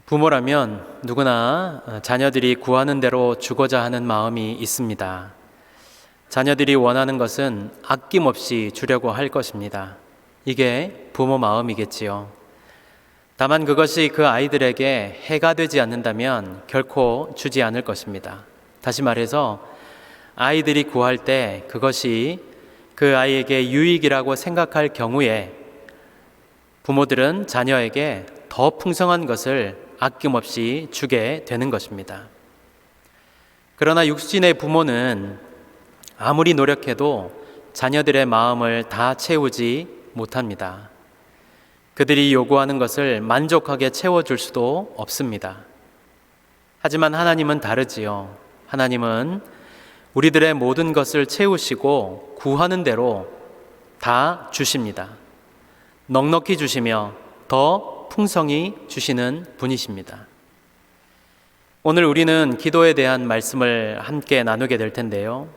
부모라면 누구나 자녀들이 구하는 대로 주고자 하는 마음이 있습니다. 자녀들이 원하는 것은 아낌없이 주려고 할 것입니다. 이게 부모 마음이겠지요. 다만 그것이 그 아이들에게 해가 되지 않는다면 결코 주지 않을 것입니다. 다시 말해서 아이들이 구할 때 그것이 그 아이에게 유익이라고 생각할 경우에 부모들은 자녀에게 더 풍성한 것을 아낌없이 주게 되는 것입니다. 그러나 육신의 부모는 아무리 노력해도 자녀들의 마음을 다 채우지 못합니다. 그들이 요구하는 것을 만족하게 채워줄 수도 없습니다. 하지만 하나님은 다르지요. 하나님은 우리들의 모든 것을 채우시고 구하는 대로 다 주십니다. 넉넉히 주시며 더 풍성히 주시는 분이십니다. 오늘 우리는 기도에 대한 말씀을 함께 나누게 될 텐데요.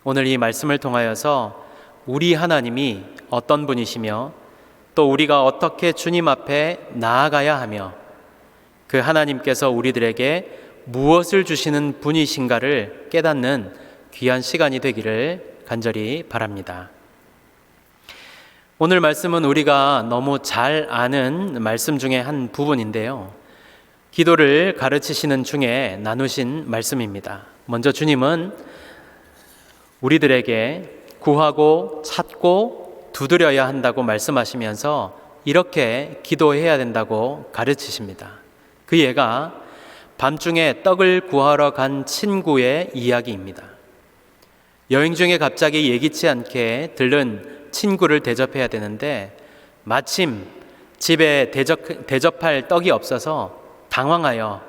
오늘 이 말씀을 통하여서 우리 하나님이 어떤 분이시며 또 우리가 어떻게 주님 앞에 나아가야 하며 그 하나님께서 우리들에게 무엇을 주시는 분이신가를 깨닫는 귀한 시간이 되기를 간절히 바랍니다. 오늘 말씀은 우리가 너무 잘 아는 말씀 중에 한 부분인데요. 기도를 가르치시는 중에 나누신 말씀입니다. 먼저 주님은 우리들에게 구하고 찾고 두드려야 한다고 말씀하시면서 이렇게 기도해야 된다고 가르치십니다. 그 예가 밤중에 떡을 구하러 간 친구의 이야기입니다. 여행 중에 갑자기 예기치 않게 들른 친구를 대접해야 되는데 마침 집에 대접할 떡이 없어서 당황하여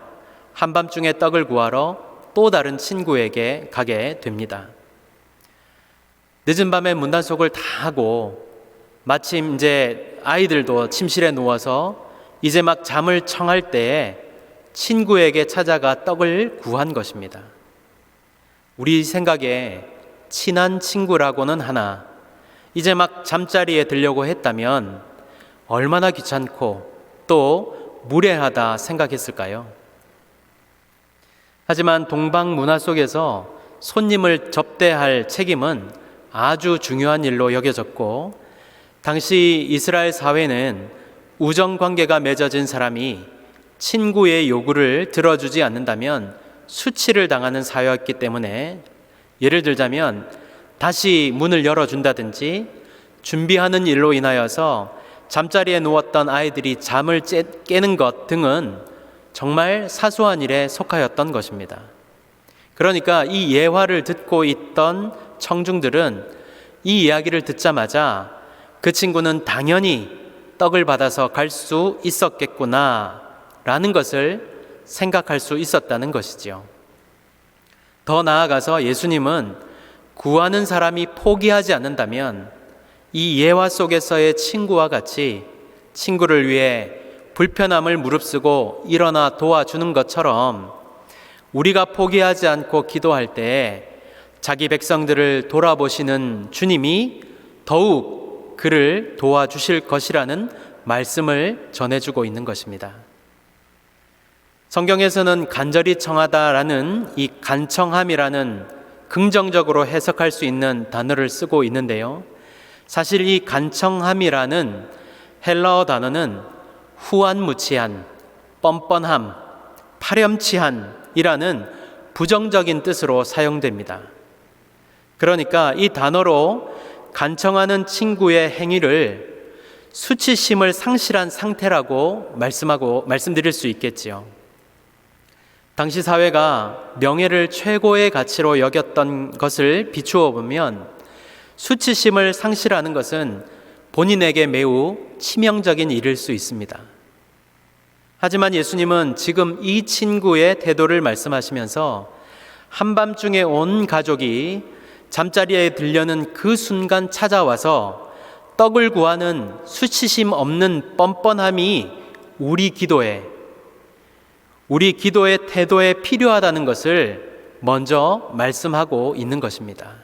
한밤중에 떡을 구하러 또 다른 친구에게 가게 됩니다. 늦은 밤에 문단속을 다 하고 마침 이제 아이들도 침실에 누워서 이제 막 잠을 청할 때에 친구에게 찾아가 떡을 구한 것입니다. 우리 생각에 친한 친구라고는 하나 이제 막 잠자리에 들려고 했다면 얼마나 귀찮고 또 무례하다 생각했을까요? 하지만 동방 문화 속에서 손님을 접대할 책임은 아주 중요한 일로 여겨졌고 당시 이스라엘 사회는 우정 관계가 맺어진 사람이 친구의 요구를 들어주지 않는다면 수치를 당하는 사회였기 때문에 예를 들자면 다시 문을 열어준다든지 준비하는 일로 인하여서 잠자리에 누웠던 아이들이 잠을 깨는 것 등은 정말 사소한 일에 속하였던 것입니다. 그러니까 이 예화를 듣고 있던 청중들은 이 이야기를 듣자마자 그 친구는 당연히 떡을 받아서 갈 수 있었겠구나 라는 것을 생각할 수 있었다는 것이지요. 더 나아가서 예수님은 구하는 사람이 포기하지 않는다면 이 예화 속에서의 친구와 같이 친구를 위해 불편함을 무릅쓰고 일어나 도와주는 것처럼 우리가 포기하지 않고 기도할 때 자기 백성들을 돌아보시는 주님이 더욱 그를 도와주실 것이라는 말씀을 전해주고 있는 것입니다. 성경에서는 간절히 청하다라는 이 간청함이라는 긍정적으로 해석할 수 있는 단어를 쓰고 있는데요. 사실 이 간청함이라는 헬라어 단어는 후안무치한, 뻔뻔함, 파렴치한이라는 부정적인 뜻으로 사용됩니다. 그러니까 이 단어로 간청하는 친구의 행위를 수치심을 상실한 상태라고 말씀드릴 수 있겠지요. 당시 사회가 명예를 최고의 가치로 여겼던 것을 비추어 보면 수치심을 상실하는 것은 본인에게 매우 치명적인 일일 수 있습니다. 하지만 예수님은 지금 이 친구의 태도를 말씀하시면서 한밤중에 온 가족이 잠자리에 들려는 그 순간 찾아와서 떡을 구하는 수치심 없는 뻔뻔함이 우리 기도의 태도에 필요하다는 것을 먼저 말씀하고 있는 것입니다.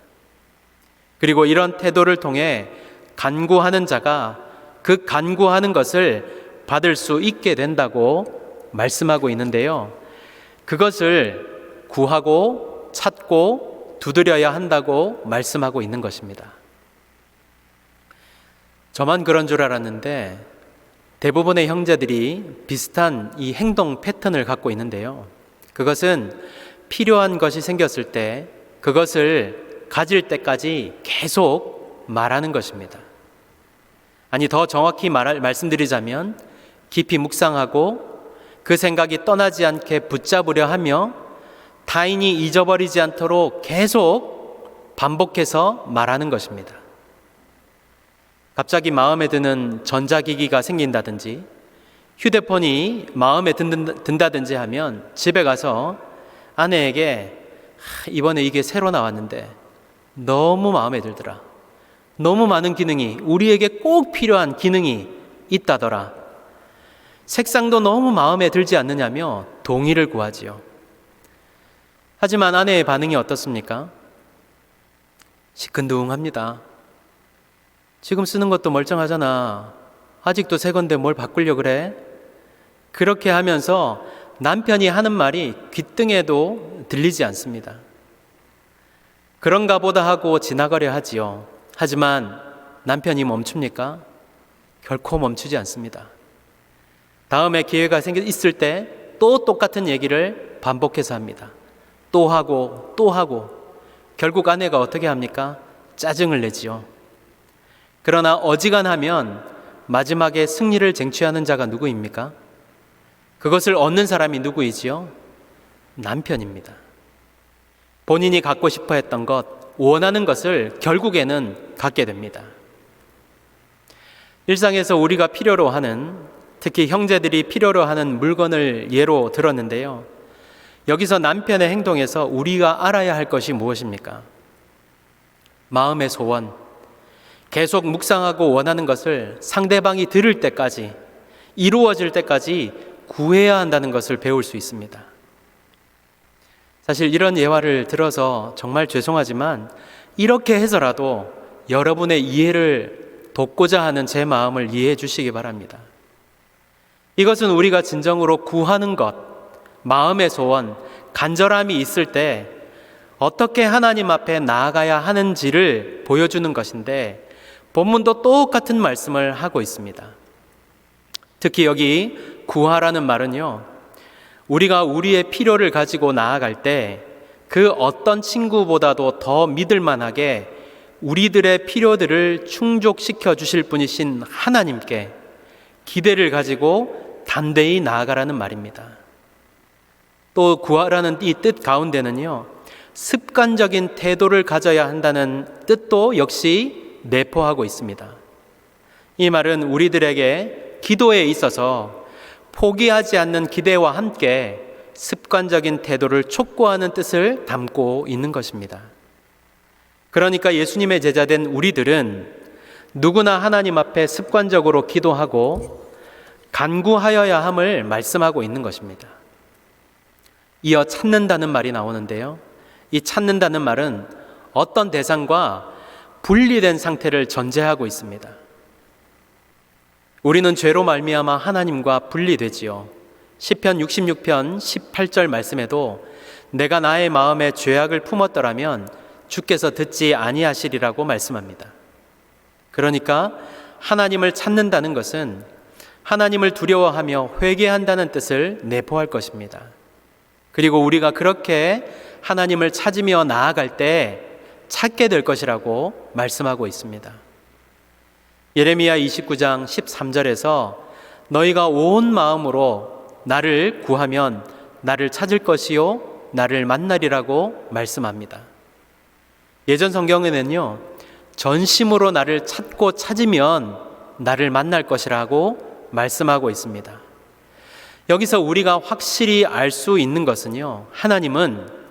그리고 이런 태도를 통해 간구하는 자가 그 간구하는 것을 받을 수 있게 된다고 말씀하고 있는데요. 그것을 구하고 찾고 두드려야 한다고 말씀하고 있는 것입니다. 저만 그런 줄 알았는데 대부분의 형제들이 비슷한 이 행동 패턴을 갖고 있는데요. 그것은 필요한 것이 생겼을 때 그것을 가질 때까지 계속 말하는 것입니다. 아니, 더 정확히 말씀드리자면 깊이 묵상하고 그 생각이 떠나지 않게 붙잡으려 하며 타인이 잊어버리지 않도록 계속 반복해서 말하는 것입니다. 갑자기 마음에 드는 전자기기가 생긴다든지 휴대폰이 마음에 든다든지 하면 집에 가서 아내에게 이번에 이게 새로 나왔는데 너무 마음에 들더라. 너무 많은 기능이, 우리에게 꼭 필요한 기능이 있다더라. 색상도 너무 마음에 들지 않느냐며 동의를 구하지요. 하지만 아내의 반응이 어떻습니까? 시큰둥합니다. 지금 쓰는 것도 멀쩡하잖아. 아직도 새 건데 뭘 바꾸려 그래? 그렇게 하면서 남편이 하는 말이 귓등에도 들리지 않습니다. 그런가 보다 하고 지나가려 하지요. 하지만 남편이 멈춥니까? 결코 멈추지 않습니다. 다음에 기회가 있을 때 또 똑같은 얘기를 반복해서 합니다. 또 하고 또 하고 결국 아내가 어떻게 합니까? 짜증을 내지요. 그러나 어지간하면 마지막에 승리를 쟁취하는 자가 누구입니까? 그것을 얻는 사람이 누구이지요? 남편입니다. 본인이 갖고 싶어 했던 것, 원하는 것을 결국에는 갖게 됩니다. 일상에서 우리가 필요로 하는, 특히 형제들이 필요로 하는 물건을 예로 들었는데요. 여기서 남편의 행동에서 우리가 알아야 할 것이 무엇입니까? 마음의 소원, 계속 묵상하고 원하는 것을 상대방이 들을 때까지, 이루어질 때까지 구해야 한다는 것을 배울 수 있습니다. 사실 이런 예화를 들어서 정말 죄송하지만 이렇게 해서라도 여러분의 이해를 돕고자 하는 제 마음을 이해해 주시기 바랍니다. 이것은 우리가 진정으로 구하는 것, 마음의 소원, 간절함이 있을 때 어떻게 하나님 앞에 나아가야 하는지를 보여주는 것인데 본문도 똑같은 말씀을 하고 있습니다. 특히 여기 구하라는 말은요, 우리가 우리의 필요를 가지고 나아갈 때 그 어떤 친구보다도 더 믿을만하게 우리들의 필요들을 충족시켜 주실 분이신 하나님께 기대를 가지고 담대히 나아가라는 말입니다. 또 구하라는 이 뜻 가운데는요, 습관적인 태도를 가져야 한다는 뜻도 역시 내포하고 있습니다. 이 말은 우리들에게 기도에 있어서 포기하지 않는 기대와 함께 습관적인 태도를 촉구하는 뜻을 담고 있는 것입니다. 그러니까 예수님의 제자된 우리들은 누구나 하나님 앞에 습관적으로 기도하고 간구하여야 함을 말씀하고 있는 것입니다. 이어 찾는다는 말이 나오는데요. 이 찾는다는 말은 어떤 대상과 분리된 상태를 전제하고 있습니다. 우리는 죄로 말미암아 하나님과 분리되지요. 시편 66편 18절 말씀에도 내가 나의 마음에 죄악을 품었더라면 주께서 듣지 아니하시리라고 말씀합니다. 그러니까 하나님을 찾는다는 것은 하나님을 두려워하며 회개한다는 뜻을 내포할 것입니다. 그리고 우리가 그렇게 하나님을 찾으며 나아갈 때 찾게 될 것이라고 말씀하고 있습니다. 예레미야 29장 13절에서 너희가 온 마음으로 나를 구하면 나를 찾을 것이요 나를 만나리라고 말씀합니다. 예전 성경에는요, 전심으로 나를 찾고 찾으면 나를 만날 것이라고 말씀하고 있습니다. 여기서 우리가 확실히 알 수 있는 것은요, 하나님은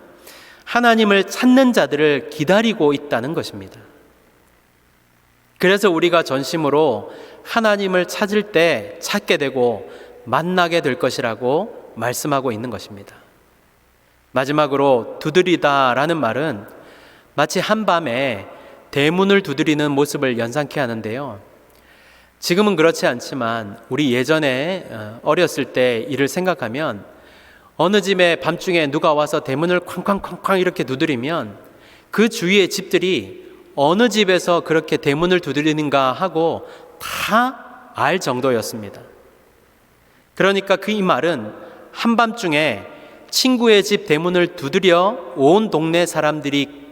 하나님을 찾는 자들을 기다리고 있다는 것입니다. 그래서 우리가 전심으로 하나님을 찾을 때 찾게 되고 만나게 될 것이라고 말씀하고 있는 것입니다. 마지막으로 두드리다라는 말은 마치 한밤에 대문을 두드리는 모습을 연상케 하는데요. 지금은 그렇지 않지만 우리 예전에 어렸을 때 일을 생각하면 어느 집에 밤중에 누가 와서 대문을 쾅쾅쾅쾅 이렇게 두드리면 그 주위의 집들이 어느 집에서 그렇게 대문을 두드리는가 하고 다 알 정도였습니다. 그러니까 그 이 말은 한밤중에 친구의 집 대문을 두드려 온 동네 사람들이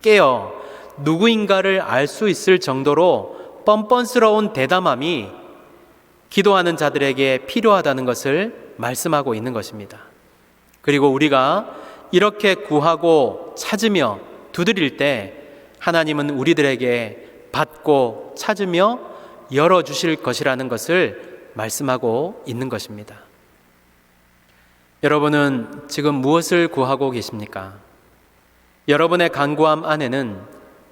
깨어 누구인가를 알 수 있을 정도로 뻔뻔스러운 대담함이 기도하는 자들에게 필요하다는 것을 말씀하고 있는 것입니다. 그리고 우리가 이렇게 구하고 찾으며 두드릴 때 하나님은 우리들에게 받고 찾으며 열어주실 것이라는 것을 말씀하고 있는 것입니다. 여러분은 지금 무엇을 구하고 계십니까? 여러분의 간구함 안에는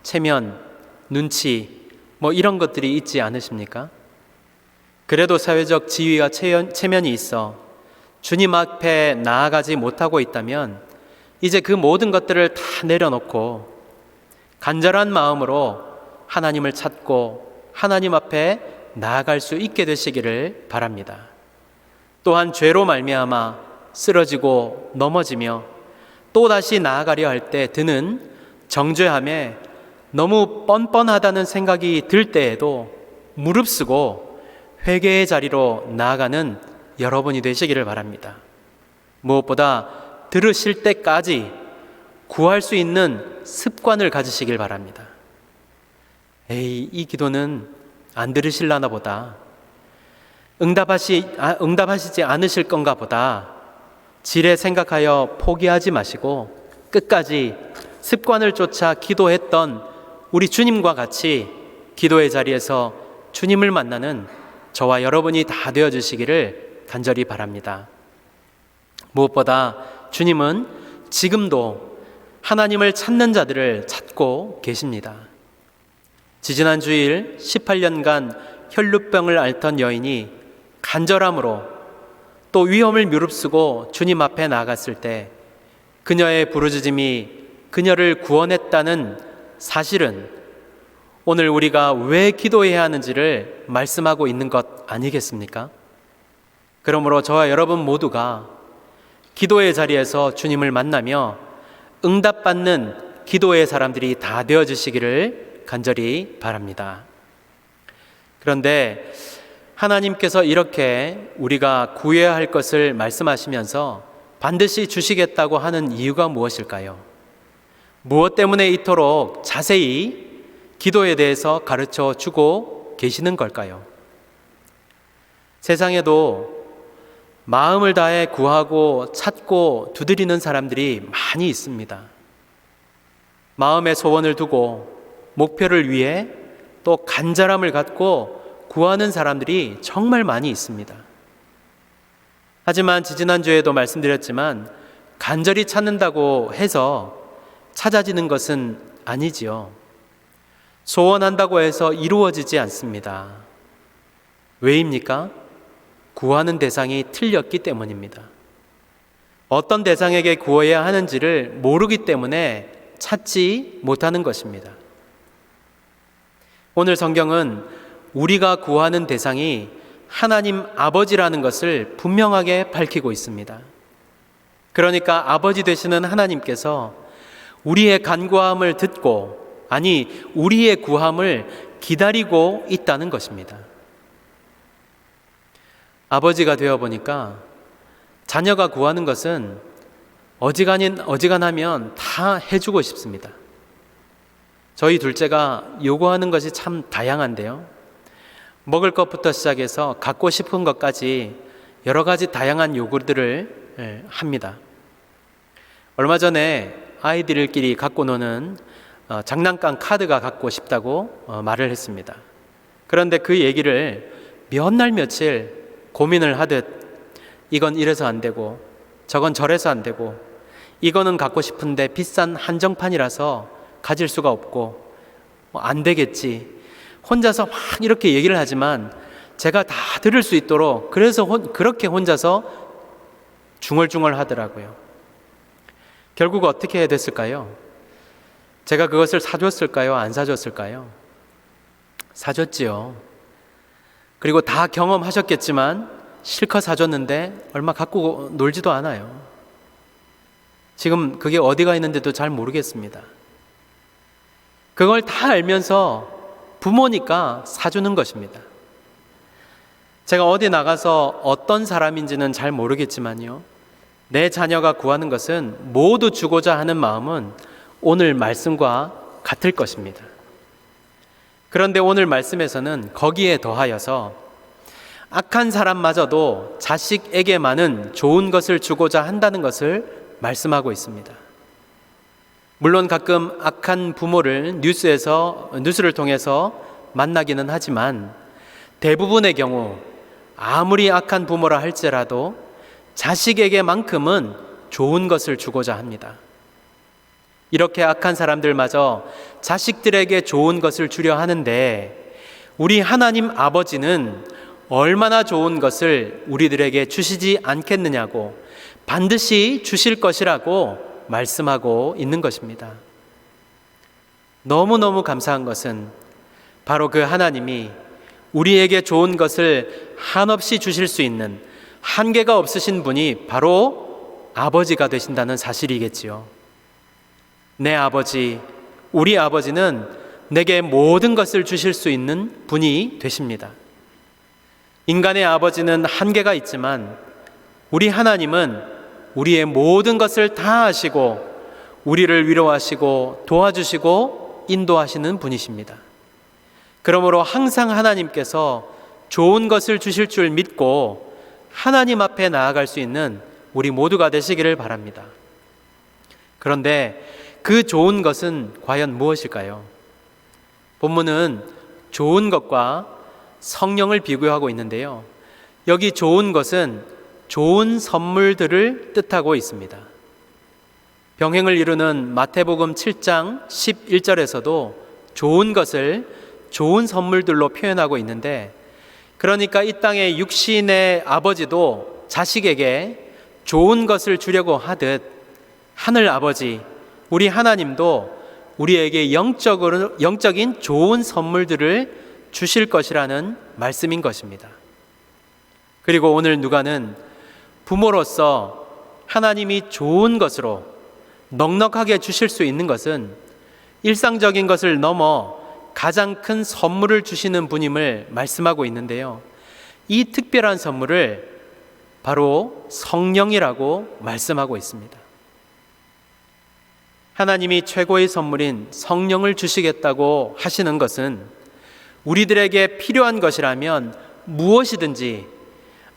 체면, 눈치, 이런 것들이 있지 않으십니까? 그래도 사회적 지위와 체면이 있어 주님 앞에 나아가지 못하고 있다면 이제 그 모든 것들을 다 내려놓고 간절한 마음으로 하나님을 찾고 하나님 앞에 나아갈 수 있게 되시기를 바랍니다. 또한 죄로 말미암아 쓰러지고 넘어지며 또다시 나아가려 할 때 드는 정죄함에 너무 뻔뻔하다는 생각이 들 때에도 무릅쓰고 회개의 자리로 나아가는 여러분이 되시기를 바랍니다. 무엇보다 들으실 때까지 구할 수 있는 습관을 가지시길 바랍니다. 이 기도는 안 들으실라나 보다, 응답하시지 않으실 건가 보다 지레 생각하여 포기하지 마시고 끝까지 습관을 쫓아 기도했던 우리 주님과 같이 기도의 자리에서 주님을 만나는 저와 여러분이 다 되어주시기를 간절히 바랍니다. 무엇보다 주님은 지금도 하나님을 찾는 자들을 찾고 계십니다. 지지난 주일 18년간 혈루병을 앓던 여인이 간절함으로 또 위험을 무릅쓰고 주님 앞에 나아갔을 때 그녀의 부르짖음이 그녀를 구원했다는 사실은 오늘 우리가 왜 기도해야 하는지를 말씀하고 있는 것 아니겠습니까? 그러므로 저와 여러분 모두가 기도의 자리에서 주님을 만나며 응답받는 기도의 사람들이 다 되어주시기를 간절히 바랍니다. 그런데 하나님께서 이렇게 우리가 구해야 할 것을 말씀하시면서 반드시 주시겠다고 하는 이유가 무엇일까요? 무엇 때문에 이토록 자세히 기도에 대해서 가르쳐 주고 계시는 걸까요? 세상에도 마음을 다해 구하고 찾고 두드리는 사람들이 많이 있습니다. 마음의 소원을 두고 목표를 위해 또 간절함을 갖고 구하는 사람들이 정말 많이 있습니다. 하지만 지지난주에도 말씀드렸지만 간절히 찾는다고 해서 찾아지는 것은 아니지요. 소원한다고 해서 이루어지지 않습니다. 왜입니까? 구하는 대상이 틀렸기 때문입니다. 어떤 대상에게 구해야 하는지를 모르기 때문에 찾지 못하는 것입니다. 오늘 성경은 우리가 구하는 대상이 하나님 아버지라는 것을 분명하게 밝히고 있습니다. 그러니까 아버지 되시는 하나님께서 우리의 간구함을 듣고, 우리의 구함을 기다리고 있다는 것입니다. 아버지가 되어 보니까 자녀가 구하는 것은 어지간하면 다 해주고 싶습니다. 저희 둘째가 요구하는 것이 참 다양한데요. 먹을 것부터 시작해서 갖고 싶은 것까지 여러 가지 다양한 요구들을 합니다. 얼마 전에 아이들끼리 갖고 노는 장난감 카드가 갖고 싶다고 말을 했습니다. 그런데 그 얘기를 몇 날 며칠 고민을 하듯 이건 이래서 안 되고 저건 저래서 안 되고 이거는 갖고 싶은데 비싼 한정판이라서 가질 수가 없고 안 되겠지, 혼자서 막 이렇게 얘기를 하지만 제가 다 들을 수 있도록 그래서 그렇게 혼자서 중얼중얼 하더라고요. 결국 어떻게 됐을까요? 제가 그것을 사줬을까요? 안 사줬을까요? 사줬지요. 그리고 다 경험하셨겠지만 실컷 사줬는데 얼마 갖고 놀지도 않아요. 지금 그게 어디가 있는지도 잘 모르겠습니다. 그걸 다 알면서 부모니까 사주는 것입니다. 제가 어디 나가서 어떤 사람인지는 잘 모르겠지만요, 내 자녀가 구하는 것은 모두 주고자 하는 마음은 오늘 말씀과 같을 것입니다. 그런데 오늘 말씀에서는 거기에 더하여서 악한 사람마저도 자식에게만은 좋은 것을 주고자 한다는 것을 말씀하고 있습니다. 물론 가끔 악한 부모를 뉴스를 통해서 만나기는 하지만 대부분의 경우 아무리 악한 부모라 할지라도 자식에게만큼은 좋은 것을 주고자 합니다. 이렇게 악한 사람들마저 자식들에게 좋은 것을 주려 하는데 우리 하나님 아버지는 얼마나 좋은 것을 우리들에게 주시지 않겠느냐고, 반드시 주실 것이라고 말씀하고 있는 것입니다. 너무너무 감사한 것은 바로 그 하나님이 우리에게 좋은 것을 한없이 주실 수 있는 한계가 없으신 분이 바로 아버지가 되신다는 사실이겠지요. 내 아버지, 우리 아버지는 내게 모든 것을 주실 수 있는 분이 되십니다. 인간의 아버지는 한계가 있지만 우리 하나님은 우리의 모든 것을 다 아시고 우리를 위로하시고 도와주시고 인도하시는 분이십니다. 그러므로 항상 하나님께서 좋은 것을 주실 줄 믿고 하나님 앞에 나아갈 수 있는 우리 모두가 되시기를 바랍니다. 그런데 그 좋은 것은 과연 무엇일까요? 본문은 좋은 것과 성령을 비교하고 있는데요, 여기 좋은 것은 좋은 선물들을 뜻하고 있습니다. 병행을 이루는 마태복음 7장 11절에서도 좋은 것을 좋은 선물들로 표현하고 있는데, 그러니까 이 땅의 육신의 아버지도 자식에게 좋은 것을 주려고 하듯 하늘 아버지, 우리 하나님도 우리에게 영적인 좋은 선물들을 주실 것이라는 말씀인 것입니다. 그리고 오늘 누가는 부모로서 하나님이 좋은 것으로 넉넉하게 주실 수 있는 것은 일상적인 것을 넘어 가장 큰 선물을 주시는 분임을 말씀하고 있는데요, 이 특별한 선물을 바로 성령이라고 말씀하고 있습니다. 하나님이 최고의 선물인 성령을 주시겠다고 하시는 것은 우리들에게 필요한 것이라면 무엇이든지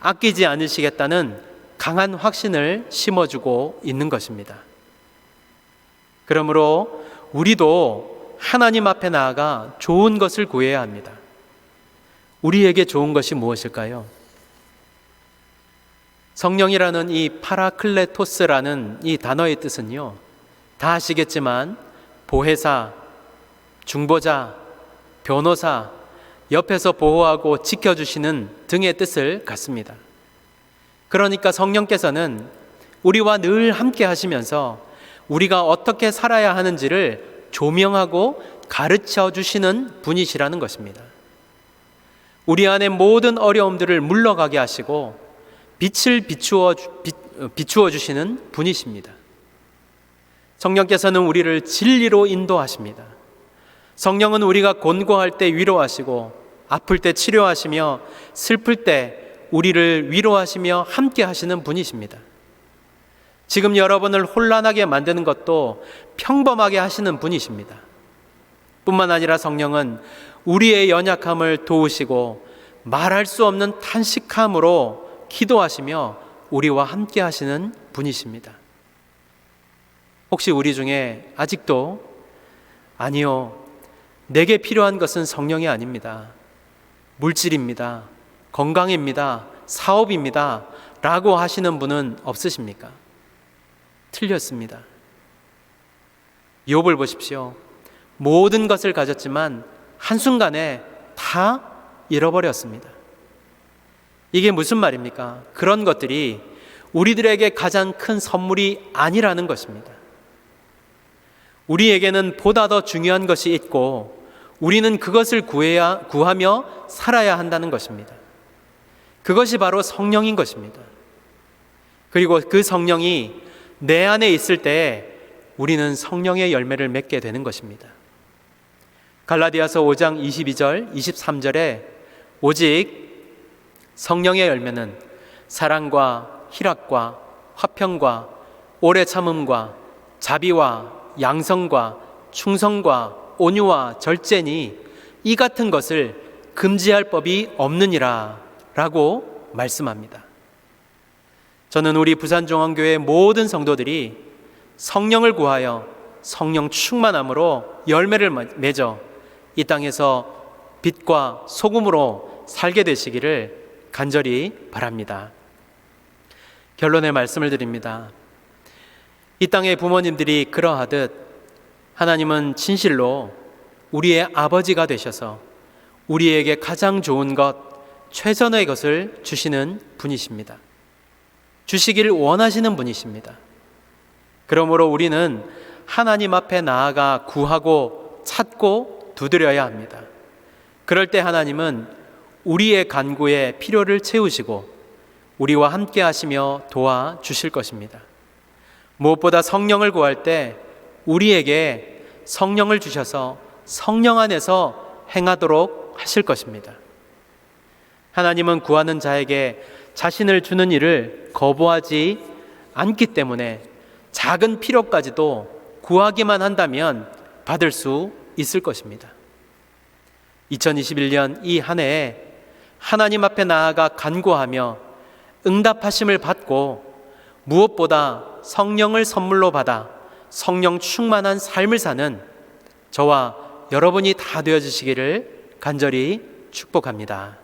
아끼지 않으시겠다는 강한 확신을 심어주고 있는 것입니다. 그러므로 우리도 하나님 앞에 나아가 좋은 것을 구해야 합니다. 우리에게 좋은 것이 무엇일까요? 성령이라는 이 파라클레토스라는 이 단어의 뜻은요, 다 아시겠지만 보혜사, 중보자, 변호사, 옆에서 보호하고 지켜주시는 등의 뜻을 갖습니다. 그러니까 성령께서는 우리와 늘 함께 하시면서 우리가 어떻게 살아야 하는지를 조명하고 가르쳐 주시는 분이시라는 것입니다. 우리 안에 모든 어려움들을 물러가게 하시고 빛을 비추어 주시는 분이십니다. 성령께서는 우리를 진리로 인도하십니다. 성령은 우리가 곤고할 때 위로하시고 아플 때 치료하시며 슬플 때 우리를 위로하시며 함께 하시는 분이십니다. 지금 여러분을 혼란하게 만드는 것도 평범하게 하시는 분이십니다. 뿐만 아니라 성령은 우리의 연약함을 도우시고 말할 수 없는 탄식함으로 기도하시며 우리와 함께 하시는 분이십니다. 혹시 우리 중에 아직도 아니요, 내게 필요한 것은 성령이 아닙니다, 물질입니다, 건강입니다, 사업입니다 라고 하시는 분은 없으십니까? 틀렸습니다. 욥을 보십시오. 모든 것을 가졌지만 한순간에 다 잃어버렸습니다. 이게 무슨 말입니까? 그런 것들이 우리들에게 가장 큰 선물이 아니라는 것입니다. 우리에게는 보다 더 중요한 것이 있고 우리는 그것을 구하며 살아야 한다는 것입니다. 그것이 바로 성령인 것입니다. 그리고 그 성령이 내 안에 있을 때 우리는 성령의 열매를 맺게 되는 것입니다. 갈라디아서 5장 22절, 23절에 오직 성령의 열매는 사랑과 희락과 화평과 오래 참음과 자비와 양성과 충성과 온유와 절제니 이 같은 것을 금지할 법이 없느니라 라고 말씀합니다. 저는 우리 부산종합교회 모든 성도들이 성령을 구하여 성령 충만함으로 열매를 맺어 이 땅에서 빛과 소금으로 살게 되시기를 간절히 바랍니다. 결론의 말씀을 드립니다. 이 땅의 부모님들이 그러하듯 하나님은 진실로 우리의 아버지가 되셔서 우리에게 가장 좋은 것, 최선의 것을 주시는 분이십니다. 주시기를 원하시는 분이십니다. 그러므로 우리는 하나님 앞에 나아가 구하고 찾고 두드려야 합니다. 그럴 때 하나님은 우리의 간구에 필요를 채우시고 우리와 함께 하시며 도와주실 것입니다. 무엇보다 성령을 구할 때 우리에게 성령을 주셔서 성령 안에서 행하도록 하실 것입니다. 하나님은 구하는 자에게 자신을 주는 일을 거부하지 않기 때문에 작은 필요까지도 구하기만 한다면 받을 수 있을 것입니다. 2021년 이 한 해에 하나님 앞에 나아가 간구하며 응답하심을 받고 무엇보다 성령을 선물로 받아 성령 충만한 삶을 사는 저와 여러분이 다 되어주시기를 간절히 축복합니다.